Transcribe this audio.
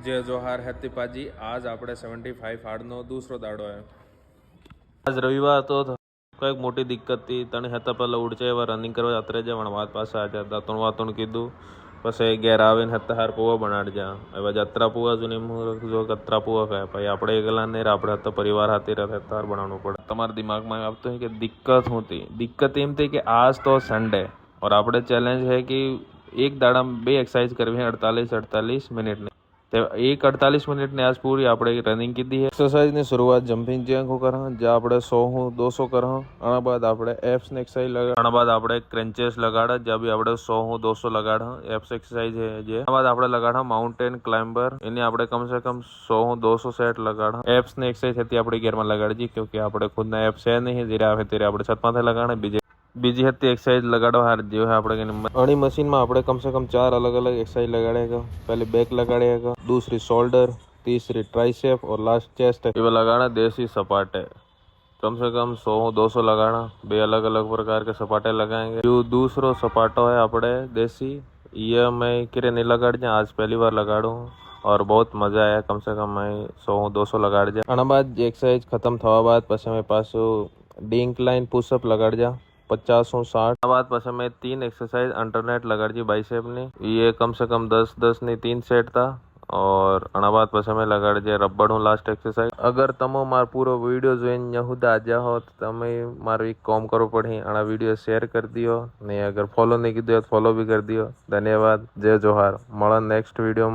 जय जोहार हैप्पी पाजी। आज આપણે 75 હાર્ડનો દૂસરો દાડો है। आज रविवार तो કંઈક મોટી દિક્કત હતી તને હતા પહેલાં ઉડચે એવા રનિંગ કરવા જાત્રે જવાનું વાત પાસે આ જતા તું વાતું કીધું પછી ઘેર આવીને હતા હાર પુવા બનાડજા હવે જાત્રા પુવા જૂની જો કતરા પુવા ખાય પછી આપણે એકલા નહીં આપણે હતા પરિવાર હાથે રહે તાર બનાવવું પડે તમારા દિમાગમાં આવતું હોય કે दिक्कत होती दिक्कत एम थी कि आज तो संडे और આપણે चैलेंज है कि एक दाड़ा में 2 एक्सरसाइज करवी है 48 मिनट ने एक 48 मिनट ने आज पूरी આપણે રનિંગ કીધી है एक्सरसाइज ની શરૂઆત જમ્પિંગ જેક કરા જ્યાં આપણે 100 હું 200 કરા આના બાદ આપણે એપ્સ ને एक्सरसाइज લગાડ આના બાદ આપણે ક્રન્ચેસ લગાડા જ્યાં भी આપણે 100 હું 200 લગાડા એપ્સ एक्सरसाइज है જે આના બાદ આપણે લગાડા માઉન્ટેન ક્લાઇમ્બર એને આપણે કમ સે કમ 100 હું 200 સેટ લગાડા એપ્સ ને एक्सरसाइज હતી આપણે ગેર માં લગાડજી क्योंकि આપણે ખુદ ના એપ્સ है नहीं ધીરે આવે ત્યારે આપણે છત માથે લગાડે બીજી હતી एक्सरसाइज लगाड़ो हार जो है આપણે અણી મશીન માં આપણે कम से कम 4 अलग अलग एक्सरसाइज लगाड़ेगा पहले बैक लगाड़ेगा दूसरी शोल्डर तीसरी ट्राइसेप और लास्ट चेस्ट ये लगाना देसी सपाटे कम से कम 100-200 लगाना बे अलग अलग प्रकार के सपाटे लगाएंगे जो दूसरो सपाटो है આપણે देसी ये मैं किरे नहीं लगाड़ जा आज पहली बार लगाड़ू और बहुत मजा आया कम से कम मैं 100-200 लगाड़ जा आना बाद एक्सरसाइज खत्म थवा बाद પછી मैं पासो डी इंक्लाइन पुशअप लगाड़ जा 50-60 बाद પછી मैं 3 एक्सरसाइज अल्टरनेट लगाड़ी बाइसेप ने ये कम से कम 10-10 ની 3 सेट था और આના બાદ પછી मैं लगाड़ी जे रबड़ हूँ लास्ट एक्सरसाइज अगर તમે મારો પૂરો વિડિયો જોઈને યહુદા આજા હો તો તમે મારો એક કામ કરો પડી આના વિડિયો શેર કરી દિયો ને અગર ફોલો નહીં કીધો તો ફોલો भी कर दियो धन्यवाद जय जोहार મળા નેક્સ્ટ વિડિયો